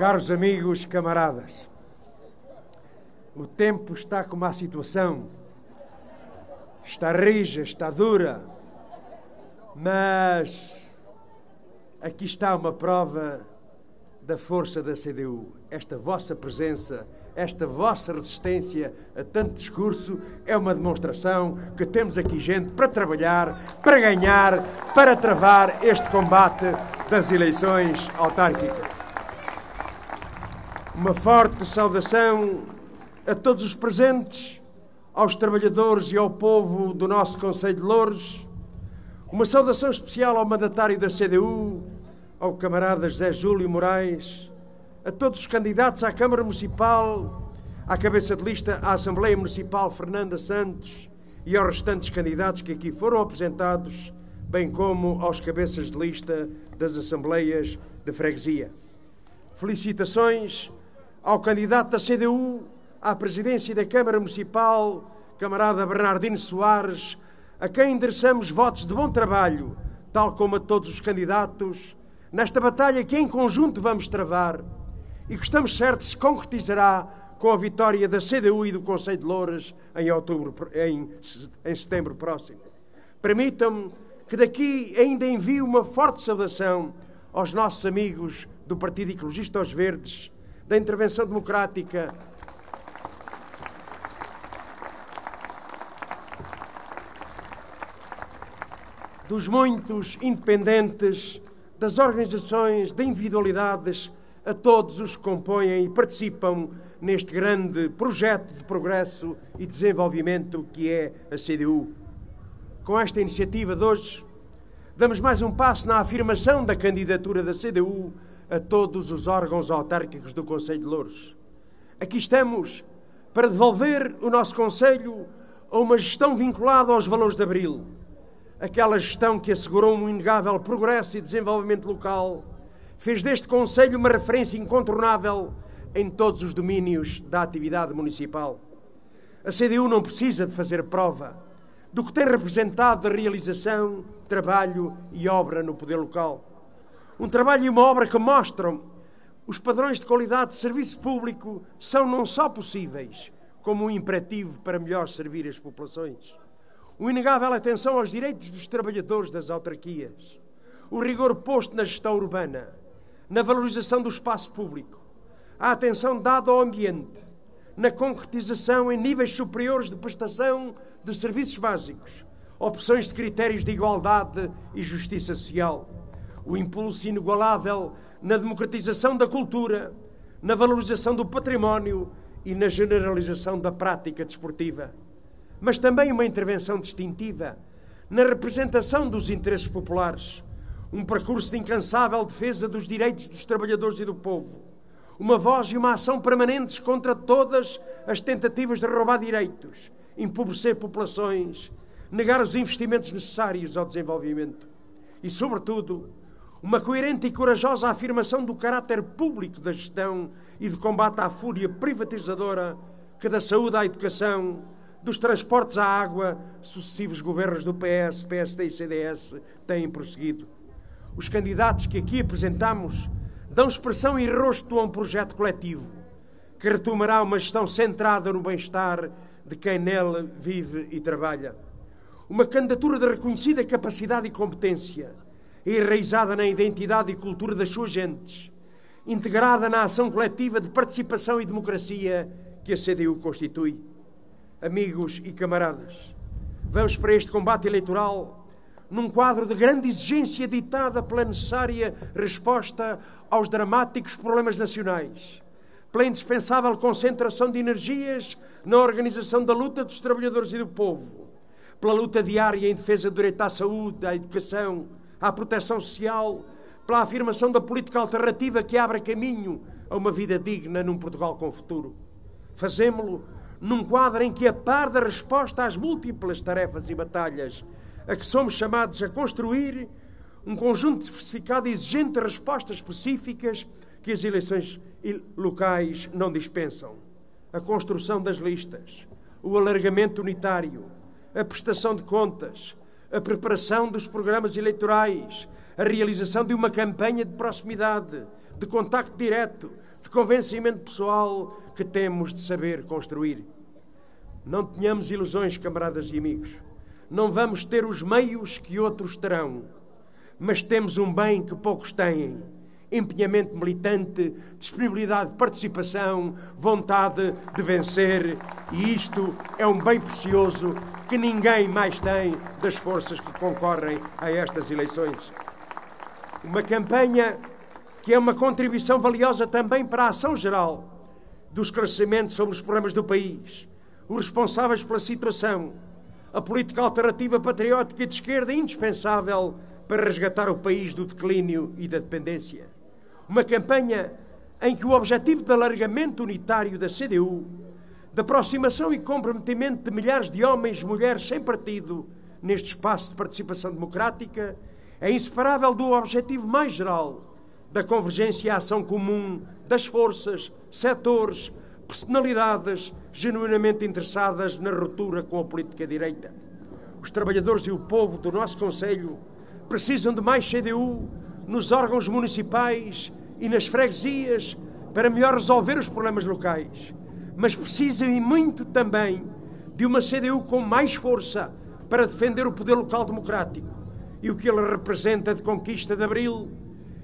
Caros amigos, camaradas, o tempo está como a situação, está rija, está dura, mas aqui está uma prova da força da CDU. Esta vossa presença, esta vossa resistência a tanto discurso é uma demonstração que temos aqui gente para trabalhar, para ganhar, para travar este combate das eleições autárquicas. Uma forte saudação a todos os presentes, aos trabalhadores e ao povo do nosso Concelho de Loures. Uma saudação especial ao mandatário da CDU, ao camarada José Júlio Moraes, a todos os candidatos à Câmara Municipal, à cabeça de lista à Assembleia Municipal Fernanda Santos e aos restantes candidatos que aqui foram apresentados, bem como aos cabeças de lista das Assembleias de Freguesia. Felicitações ao candidato da CDU à presidência da Câmara Municipal, camarada Bernardino Soares, a quem endereçamos votos de bom trabalho, tal como a todos os candidatos, nesta batalha que em conjunto vamos travar e que estamos certos se concretizará com a vitória da CDU e do Concelho de Loures em setembro próximo. Permitam-me que daqui ainda envie uma forte saudação aos nossos amigos do Partido Ecologista aos Verdes, da Intervenção Democrática, dos muitos independentes, das organizações, de individualidades, a todos os que compõem e participam neste grande projeto de progresso e desenvolvimento que é a CDU. Com esta iniciativa de hoje, damos mais um passo na afirmação da candidatura da CDU a todos os órgãos autárquicos do Concelho de Loures. Aqui estamos para devolver o nosso Concelho a uma gestão vinculada aos valores de Abril, aquela gestão que assegurou um inegável progresso e desenvolvimento local, fez deste Concelho uma referência incontornável em todos os domínios da atividade municipal. A CDU não precisa de fazer prova do que tem representado de realização, trabalho e obra no poder local. Um trabalho e uma obra que mostram os padrões de qualidade de serviço público são não só possíveis, como um imperativo para melhor servir as populações. Uma inegável atenção aos direitos dos trabalhadores das autarquias, o rigor posto na gestão urbana, na valorização do espaço público, a atenção dada ao ambiente, na concretização em níveis superiores de prestação de serviços básicos, opções de critérios de igualdade e justiça social, o impulso inigualável na democratização da cultura, na valorização do património e na generalização da prática desportiva, mas também uma intervenção distintiva na representação dos interesses populares, um percurso de incansável defesa dos direitos dos trabalhadores e do povo, uma voz e uma ação permanentes contra todas as tentativas de roubar direitos, empobrecer populações, negar os investimentos necessários ao desenvolvimento e, sobretudo, uma coerente e corajosa afirmação do caráter público da gestão e de combate à fúria privatizadora que da saúde à educação, dos transportes à água, sucessivos governos do PS, PSD e CDS têm prosseguido. Os candidatos que aqui apresentamos dão expressão e rosto a um projeto coletivo que retomará uma gestão centrada no bem-estar de quem nele vive e trabalha. Uma candidatura de reconhecida capacidade e competência, enraizada na identidade e cultura das suas gentes, integrada na ação coletiva de participação e democracia que a CDU constitui. Amigos e camaradas, vamos para este combate eleitoral num quadro de grande exigência ditada pela necessária resposta aos dramáticos problemas nacionais, pela indispensável concentração de energias na organização da luta dos trabalhadores e do povo, pela luta diária em defesa do direito à saúde, à educação, à proteção social, pela afirmação da política alternativa que abre caminho a uma vida digna num Portugal com futuro. Fazemo-lo num quadro em que, a par da resposta às múltiplas tarefas e batalhas a que somos chamados a construir, um conjunto diversificado e exigente de respostas específicas que as eleições locais não dispensam. A construção das listas, o alargamento unitário, a prestação de contas, a preparação dos programas eleitorais, a realização de uma campanha de proximidade, de contacto direto, de convencimento pessoal que temos de saber construir. Não tenhamos ilusões, camaradas e amigos. Não vamos ter os meios que outros terão, mas temos um bem que poucos têm: empenhamento militante, disponibilidade de participação, vontade de vencer, e isto é um bem precioso que ninguém mais tem das forças que concorrem a estas eleições. Uma campanha que é uma contribuição valiosa também para a ação geral do esclarecimento sobre os problemas do país, os responsáveis pela situação, a política alternativa patriótica de esquerda indispensável para resgatar o país do declínio e da dependência. Uma campanha em que o objetivo de alargamento unitário da CDU, de aproximação e comprometimento de milhares de homens e mulheres sem partido neste espaço de participação democrática, é inseparável do objetivo mais geral da convergência e a ação comum das forças, setores, personalidades genuinamente interessadas na ruptura com a política direita. Os trabalhadores e o povo do nosso Conselho precisam de mais CDU nos órgãos municipais e nas freguesias para melhor resolver os problemas locais, mas precisam e muito também de uma CDU com mais força para defender o poder local democrático e o que ele representa de conquista de Abril,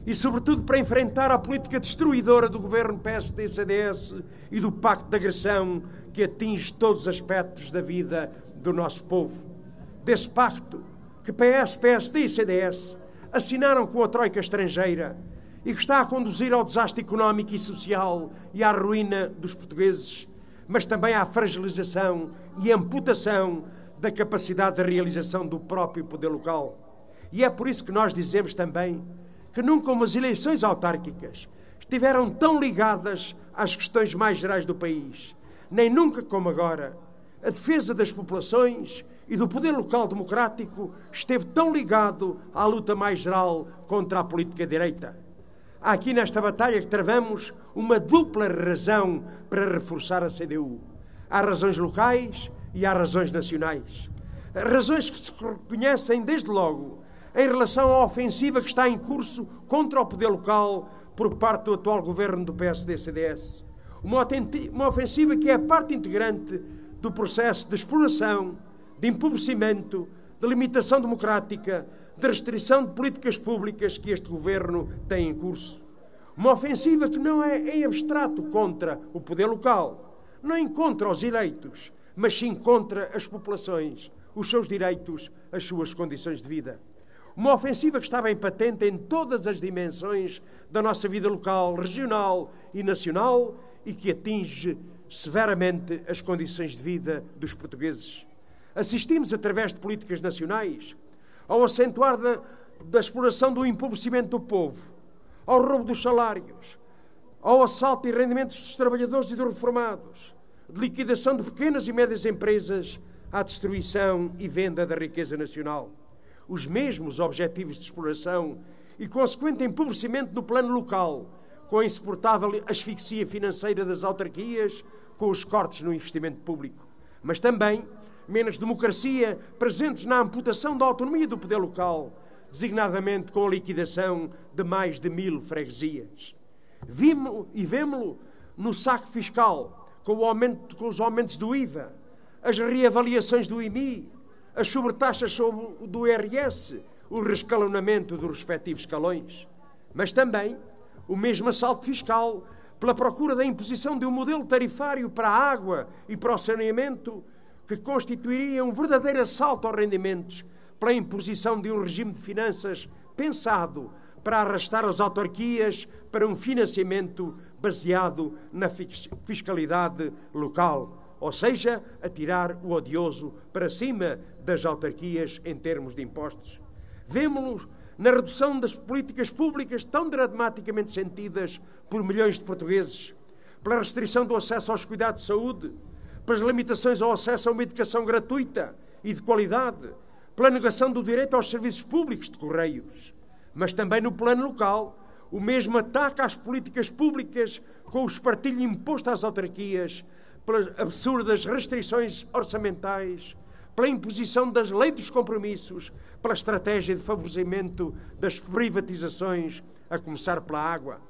e sobretudo para enfrentar a política destruidora do governo PSD-CDS e do pacto de agressão que atinge todos os aspectos da vida do nosso povo. Desse pacto que PS, PSD e CDS assinaram com a troika estrangeira e que está a conduzir ao desastre económico e social e à ruína dos portugueses, mas também à fragilização e amputação da capacidade de realização do próprio poder local. E é por isso que nós dizemos também que nunca umas eleições autárquicas estiveram tão ligadas às questões mais gerais do país, nem nunca como agora a defesa das populações e do poder local democrático esteve tão ligado à luta mais geral contra a política direita. Há aqui nesta batalha que travamos uma dupla razão para reforçar a CDU. Há razões locais e há razões nacionais. Razões que se reconhecem desde logo em relação à ofensiva que está em curso contra o poder local por parte do atual governo do PSD-CDS. Uma ofensiva que é parte integrante do processo de exploração, de empobrecimento, de limitação democrática, de restrição de políticas públicas que este governo tem em curso. Uma ofensiva que não é em abstrato contra o poder local, nem contra os eleitos, mas sim contra as populações, os seus direitos, as suas condições de vida. Uma ofensiva que está bem patente em todas as dimensões da nossa vida local, regional e nacional e que atinge severamente as condições de vida dos portugueses. Assistimos, através de políticas nacionais, ao acentuar da exploração do empobrecimento do povo, ao roubo dos salários, ao assalto e rendimentos dos trabalhadores e dos reformados, de liquidação de pequenas e médias empresas, à destruição e venda da riqueza nacional. Os mesmos objetivos de exploração e consequente empobrecimento no plano local, com a insuportável asfixia financeira das autarquias, com os cortes no investimento público. Mas também menos democracia presentes na amputação da autonomia do poder local, designadamente com a liquidação de mais de 1000 freguesias. Vemo-lo no saque fiscal, com os aumentos do IVA, as reavaliações do IMI, as sobretaxas sobre do IRS, o rescalonamento dos respectivos escalões, mas também o mesmo assalto fiscal pela procura da imposição de um modelo tarifário para a água e para o saneamento que constituiria um verdadeiro assalto aos rendimentos, pela imposição de um regime de finanças pensado para arrastar as autarquias para um financiamento baseado na fiscalidade local, ou seja, atirar o odioso para cima das autarquias em termos de impostos. Vemo-los na redução das políticas públicas tão dramaticamente sentidas por milhões de portugueses, pela restrição do acesso aos cuidados de saúde, pelas limitações ao acesso a uma educação gratuita e de qualidade, pela negação do direito aos serviços públicos de correios. Mas também no plano local, o mesmo ataque às políticas públicas com o espartilho imposto às autarquias, pelas absurdas restrições orçamentais, pela imposição das leis dos compromissos, pela estratégia de favorecimento das privatizações, a começar pela água.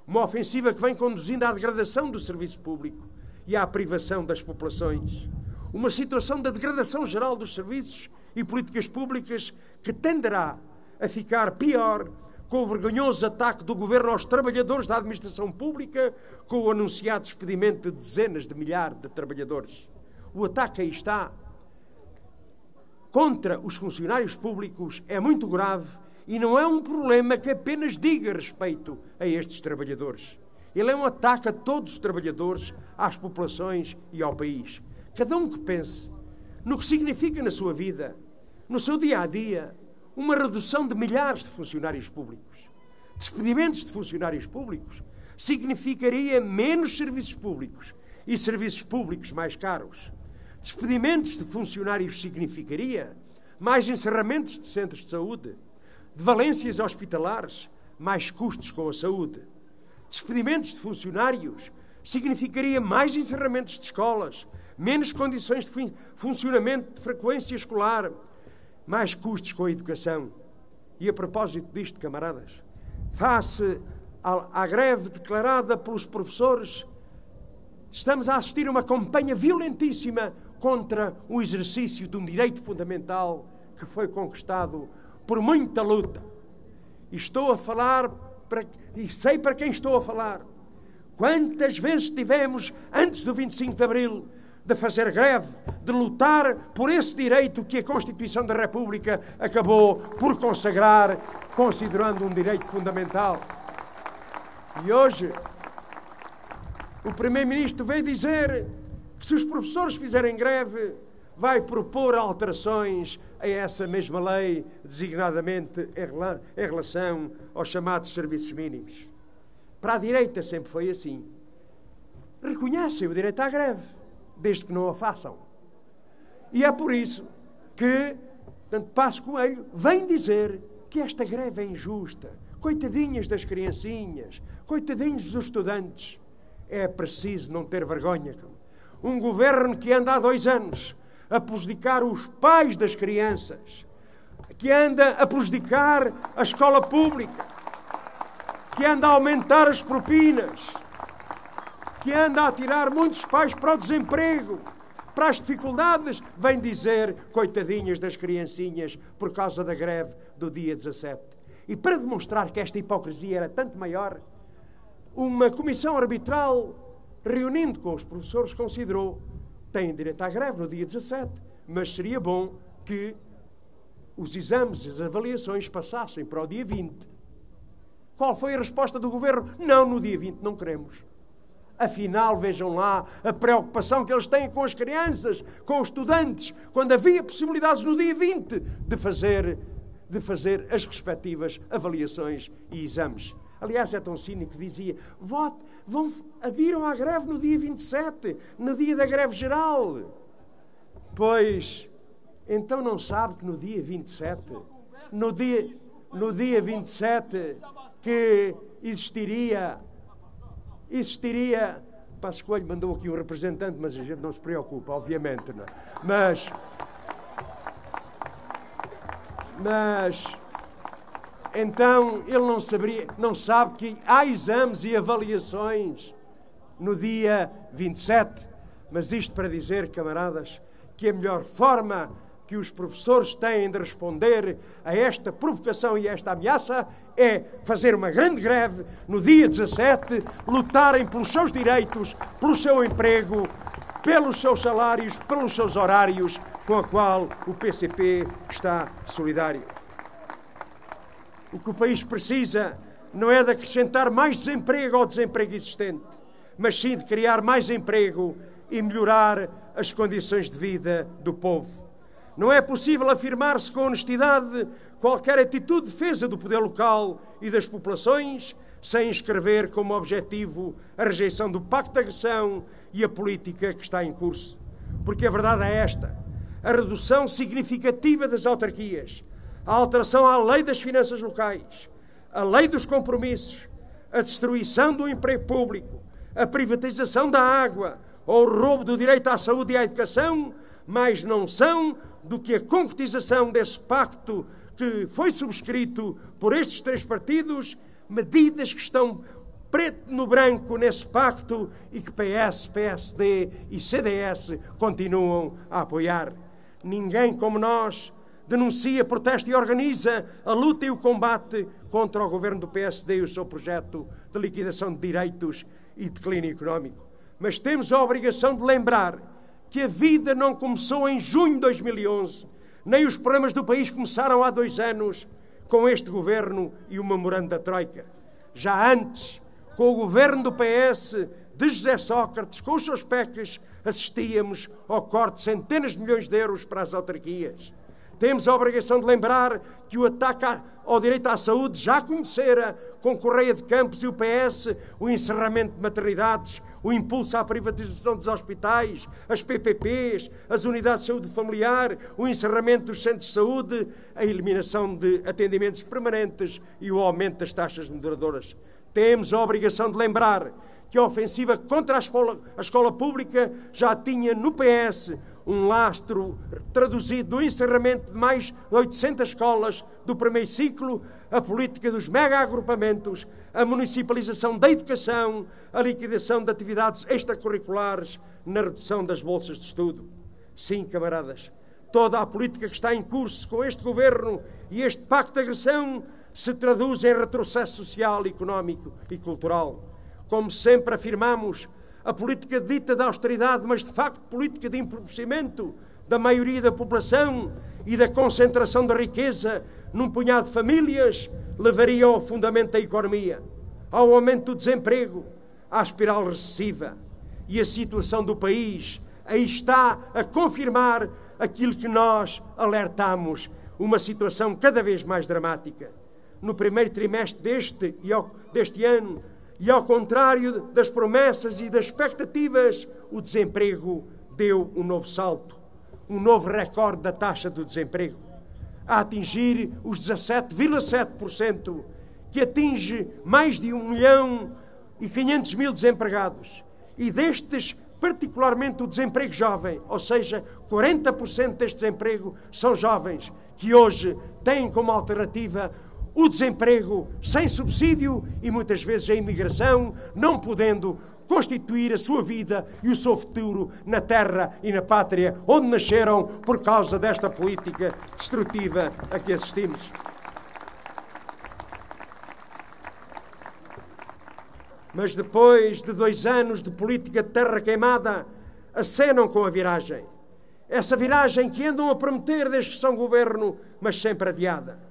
Uma ofensiva que vem conduzindo à degradação do serviço público e à privação das populações. Uma situação de degradação geral dos serviços e políticas públicas que tenderá a ficar pior com o vergonhoso ataque do Governo aos trabalhadores da administração pública, com o anunciado despedimento de dezenas de milhares de trabalhadores. O ataque aí está contra os funcionários públicos é muito grave e não é um problema que apenas diga respeito a estes trabalhadores. Ele é um ataque a todos os trabalhadores, às populações e ao país. Cada um que pense no que significa na sua vida, no seu dia-a-dia, uma redução de milhares de funcionários públicos. Despedimentos de funcionários públicos significaria menos serviços públicos e serviços públicos mais caros. Despedimentos de funcionários significaria mais encerramentos de centros de saúde, de valências hospitalares, mais custos com a saúde. Despedimentos de funcionários significaria mais encerramentos de escolas, menos condições de funcionamento de frequência escolar, mais custos com a educação. E a propósito disto, camaradas, face à greve declarada pelos professores, estamos a assistir a uma campanha violentíssima contra o exercício de um direito fundamental que foi conquistado por muita luta. E estou a falar, e sei para quem estou a falar. Quantas vezes tivemos, antes do 25 de Abril, de fazer greve, de lutar por esse direito que a Constituição da República acabou por consagrar, considerando um direito fundamental. E hoje, o Primeiro-Ministro veio dizer que se os professores fizerem greve, vai propor alterações a essa mesma lei, designadamente em relação aos chamados serviços mínimos. Para a direita sempre foi assim. Reconhecem o direito à greve, desde que não a façam. E é por isso que, tanto Passos Coelho vem dizer que esta greve é injusta. Coitadinhas das criancinhas, coitadinhos dos estudantes. É preciso não ter vergonha. Um governo que anda há 2 anos a prejudicar os pais das crianças, que anda a prejudicar a escola pública, que anda a aumentar as propinas, que anda a tirar muitos pais para o desemprego, para as dificuldades, vem dizer coitadinhas das criancinhas por causa da greve do dia 17. E para demonstrar que esta hipocrisia era tanto maior, uma comissão arbitral, reunindo com os professores, considerou que têm direito à greve no dia 17, mas seria bom que os exames e as avaliações passassem para o dia 20. Qual foi a resposta do governo? Não, no dia 20 não queremos. Afinal, vejam lá a preocupação que eles têm com as crianças, com os estudantes, quando havia possibilidades no dia 20 de fazer as respectivas avaliações e exames. Aliás, é tão cínico que dizia, adiram à greve no dia 27, no dia da greve geral. Pois, então não sabe que no dia 27, no dia 27, que existiria, Passos Coelho mandou aqui um representante, mas a gente não se preocupa, obviamente, não. Mas então ele não sabe que há exames e avaliações no dia 27. Mas isto para dizer, camaradas, que a melhor forma que os professores têm de responder a esta provocação e a esta ameaça é fazer uma grande greve no dia 17, lutarem pelos seus direitos, pelo seu emprego, pelos seus salários, pelos seus horários, com a qual o PCP está solidário. O que o país precisa não é de acrescentar mais desemprego ao desemprego existente, mas sim de criar mais emprego e melhorar as condições de vida do povo. Não é possível afirmar-se com honestidade qualquer atitude de defesa do poder local e das populações sem inscrever como objetivo a rejeição do pacto de agressão e a política que está em curso. Porque a verdade é esta: a redução significativa das autarquias, a alteração à lei das finanças locais, a lei dos compromissos, a destruição do emprego público, a privatização da água ou o roubo do direito à saúde e à educação, mas não são do que a concretização desse pacto que foi subscrito por estes 3 partidos, medidas que estão preto no branco nesse pacto e que PS, PSD e CDS continuam a apoiar. Ninguém como nós denuncia, protesta e organiza a luta e o combate contra o governo do PSD e o seu projeto de liquidação de direitos e declínio económico. Mas temos a obrigação de lembrar que a vida não começou em junho de 2011, nem os problemas do país começaram há 2 anos com este governo e o memorando da Troika. Já antes, com o governo do PS, de José Sócrates, com os seus PECs, assistíamos ao corte de centenas de milhões de euros para as autarquias. Temos a obrigação de lembrar que o ataque ao direito à saúde já conhecera, com Correia de Campos e o PS, o encerramento de maternidades, o impulso à privatização dos hospitais, as PPPs, as unidades de saúde familiar, o encerramento dos centros de saúde, a eliminação de atendimentos permanentes e o aumento das taxas moderadoras. Temos a obrigação de lembrar que a ofensiva contra a escola pública já tinha no PS um lastro traduzido no encerramento de mais de 800 escolas do primeiro ciclo, a política dos mega-agrupamentos, a municipalização da educação, a liquidação de atividades extracurriculares, na redução das bolsas de estudo. Sim, camaradas, toda a política que está em curso com este governo e este pacto de agressão se traduz em retrocesso social, económico e cultural. Como sempre afirmamos, a política dita da austeridade, mas de facto política de empobrecimento da maioria da população e da concentração da riqueza num punhado de famílias, levaria ao fundamento da economia, ao aumento do desemprego, à espiral recessiva. E a situação do país aí está a confirmar aquilo que nós alertamos, uma situação cada vez mais dramática. No primeiro trimestre deste ano, e ao contrário das promessas e das expectativas, o desemprego deu um novo salto, um novo recorde da taxa do desemprego, a atingir os 17,7%, que atinge mais de 1.500.000 desempregados. E destes, particularmente o desemprego jovem, ou seja, 40% deste desemprego são jovens, que hoje têm como alternativa o desemprego sem subsídio e muitas vezes a imigração, não podendo constituir a sua vida e o seu futuro na terra e na pátria onde nasceram por causa desta política destrutiva a que assistimos. Mas depois de 2 anos de política de terra queimada, acenam com a viragem. Essa viragem que andam a prometer desde que são governo, mas sempre adiada.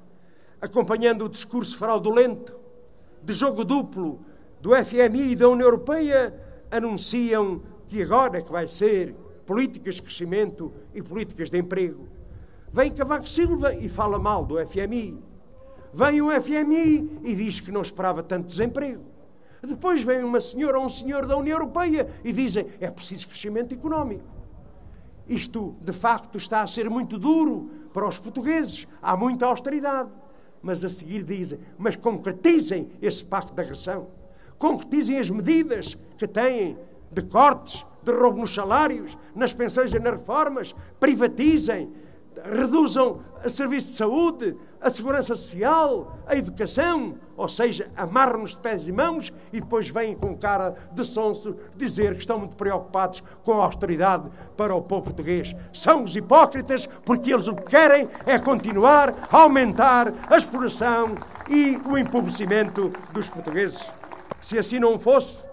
Acompanhando o discurso fraudulento, de jogo duplo, do FMI e da União Europeia, anunciam que agora é que vai ser políticas de crescimento e políticas de emprego. Vem Cavaco Silva e fala mal do FMI. Vem o FMI e diz que não esperava tanto desemprego. Depois vem uma senhora ou um senhor da União Europeia e dizem é preciso crescimento económico. Isto, de facto, está a ser muito duro para os portugueses. Há muita austeridade. Mas a seguir dizem, mas concretizem esse pacto de agressão. Concretizem as medidas que têm de cortes, de roubo nos salários, nas pensões e nas reformas. Privatizem, reduzam o serviço de saúde, a segurança social, a educação. Ou seja, amarram-nos de pés e mãos e depois vêm com cara de sonso dizer que estão muito preocupados com a austeridade para o povo português. São os hipócritas porque eles o que querem é continuar a aumentar a exploração e o empobrecimento dos portugueses. Se assim não fosse,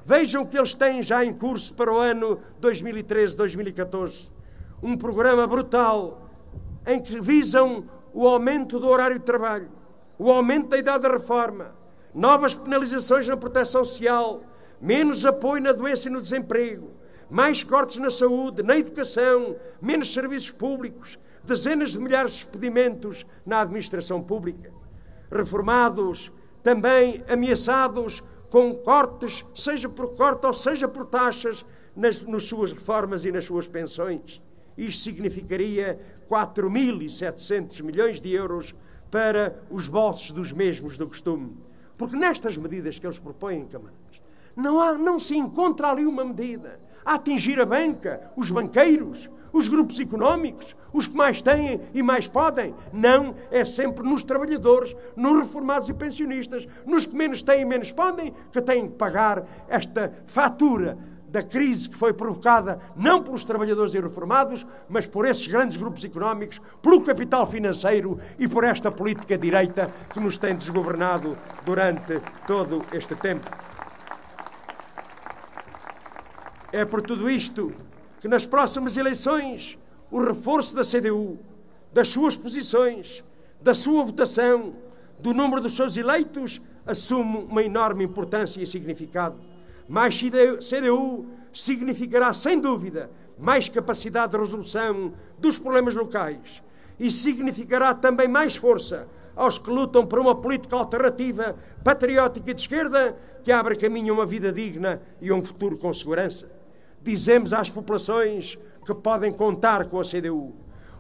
vejam que eles têm já em curso para o ano 2013-2014 um programa brutal em que visam o aumento do horário de trabalho, o aumento da idade da reforma, novas penalizações na proteção social, menos apoio na doença e no desemprego, mais cortes na saúde, na educação, menos serviços públicos, dezenas de milhares de despedimentos na administração pública. Reformados, também ameaçados com cortes, seja por corte ou seja por taxas, nas suas reformas e nas suas pensões. Isto significaria 4.700 milhões de euros para os bolsos dos mesmos do costume. Porque nestas medidas que eles propõem, camaradas, não se encontra ali uma medida. a atingir a banca, os banqueiros, os grupos económicos, os que mais têm e mais podem. Não, é sempre nos trabalhadores, nos reformados e pensionistas, nos que menos têm e menos podem, que têm que pagar esta fatura da crise que foi provocada não pelos trabalhadores e reformados, mas por esses grandes grupos económicos, pelo capital financeiro e por esta política direita que nos tem desgovernado durante todo este tempo. É por tudo isto que nas próximas eleições o reforço da CDU, das suas posições, da sua votação, do número dos seus eleitos, assume uma enorme importância e significado. Mais CDU significará, sem dúvida, mais capacidade de resolução dos problemas locais e significará também mais força aos que lutam por uma política alternativa, patriótica e de esquerda, que abre caminho a uma vida digna e a um futuro com segurança. Dizemos às populações que podem contar com a CDU,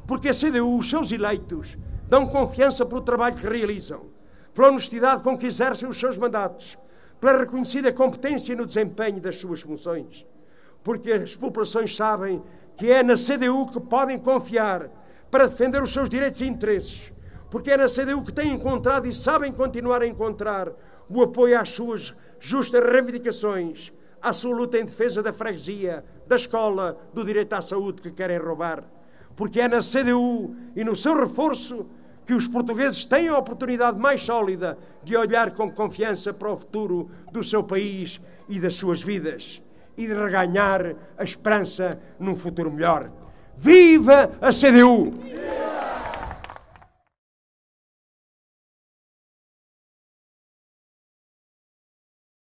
porque a CDU, os seus eleitos, dão confiança pelo trabalho que realizam, pela honestidade com que exercem os seus mandatos, pela reconhecida competência no desempenho das suas funções, porque as populações sabem que é na CDU que podem confiar para defender os seus direitos e interesses, porque é na CDU que têm encontrado e sabem continuar a encontrar o apoio às suas justas reivindicações, à sua luta em defesa da freguesia, da escola, do direito à saúde que querem roubar, porque é na CDU e no seu reforço que os portugueses têm a oportunidade mais sólida de olhar com confiança para o futuro do seu país e das suas vidas e de reganhar a esperança num futuro melhor. Viva a CDU!